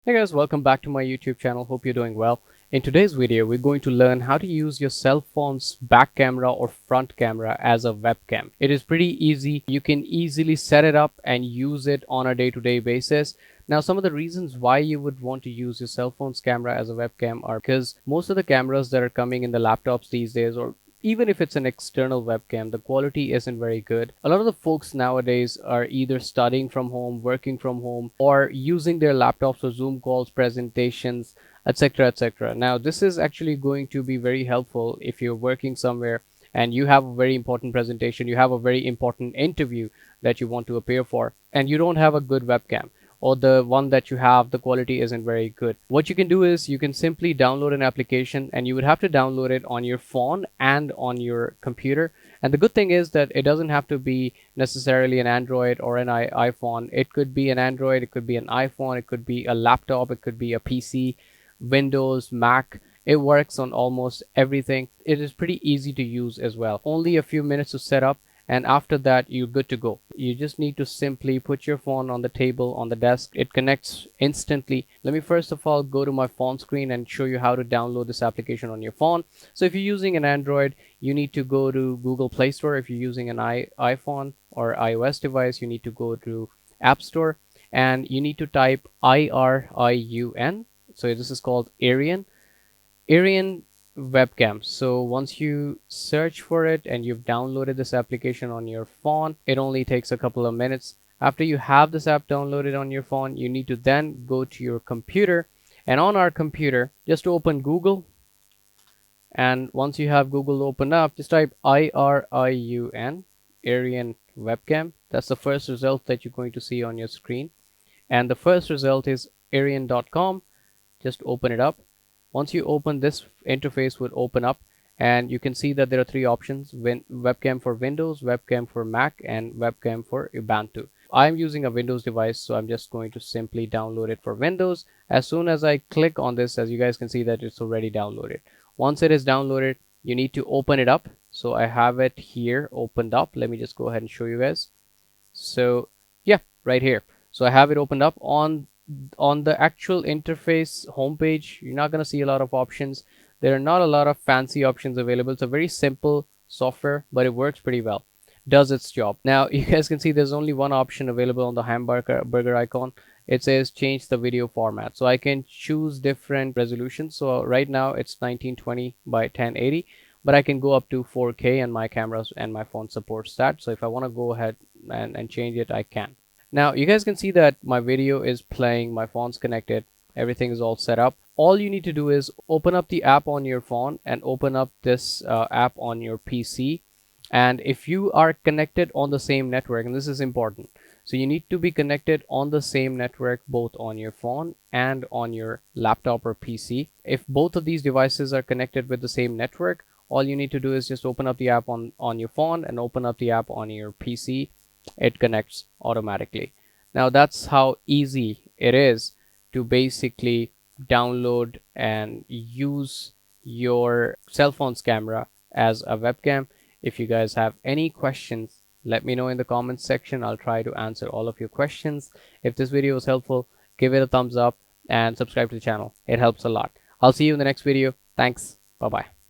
Hey guys, welcome back to my YouTube channel. Hope you're doing well. In today's video, we're going to learn how to use your cell phone's back camera or front camera as a webcam. It is pretty easy. You can easily set it up and use it on a day-to-day basis. Now, some of the reasons why you would want to use your cell phone's camera as a webcam are because most of the cameras that are coming in the laptops these days, or even if it's an external webcam, the quality isn't very good. A lot of the folks nowadays are either studying from home, working from home, or using their laptops for Zoom calls, presentations, etc. etc. Now, this is actually going to be very helpful if you're working somewhere and you have a very important presentation, you have a very important interview that you want to appear for, and you don't have a good webcam, or the one that you have, the quality isn't very good. What you can do is you can simply download an application, and you would have to download it on your phone and on your computer. And the good thing is that it doesn't have to be necessarily an Android or an iPhone. It could be an Android, it could be an iPhone, it could be a laptop, it could be a PC, Windows, Mac. It works on almost everything. It is pretty easy to use as well. Only a few minutes to set up, and after that you're good to go. You just need to simply put your phone on the table, on the desk. It connects instantly. Let me first of all go to my phone screen and show you how to download this application on your phone. So if you're using an Android, you need to go to Google Play Store. If you're using an iPhone or iOS device, you need to go to App Store, and you need to type IRIUN. So this is called Arian webcam. So once you search for it and you've downloaded this application on your phone, it only takes a couple of minutes. After you have this app downloaded on your phone, you need to then go to your computer, and on our computer just open Google, and once you have Google open up, just type IRIUN, Arian webcam. That's the first result that you're going to see on your screen, and the first result is arian.com. Just open it up. Once you open, this interface would open up, and you can see that there are three options: webcam for Windows, webcam for Mac, and webcam for Ubuntu. I'm using a Windows device, so I'm just going to simply download it for Windows. As soon as I click on this, as you guys can see that it's already downloaded. Once it is downloaded, you need to open it up. So I have it here opened up. Let me just go ahead and show you guys. So yeah, right here. So I have it opened up. On the actual interface homepage, you're not going to see a lot of options. There are not a lot of fancy options available. It's a very simple software, but it works pretty well, does its job. Now you guys can see there's only one option available on the hamburger icon. It says change the video format, so I can choose different resolutions. So right now it's 1920 by 1080, but I can go up to 4K, and my cameras and my phone supports that. So if I want to go ahead and change it, I can. Now you guys can see that my video is playing, my phone's connected, everything is all set up. All you need to do is open up the app on your phone and open up this app on your PC. And if you are connected on the same network, and this is important, so you need to be connected on the same network both on your phone and on your laptop or PC. If both of these devices are connected with the same network, all you need to do is just open up the app on your phone and open up the app on your PC. It connects automatically. Now that's how easy it is to basically download and use your cell phone's camera as a webcam. If you guys have any questions, let me know in the comments section. I'll try to answer all of your questions. If this video was helpful, give it a thumbs up and subscribe to the channel. It helps a lot. I'll see you in the next video. Thanks. Bye bye.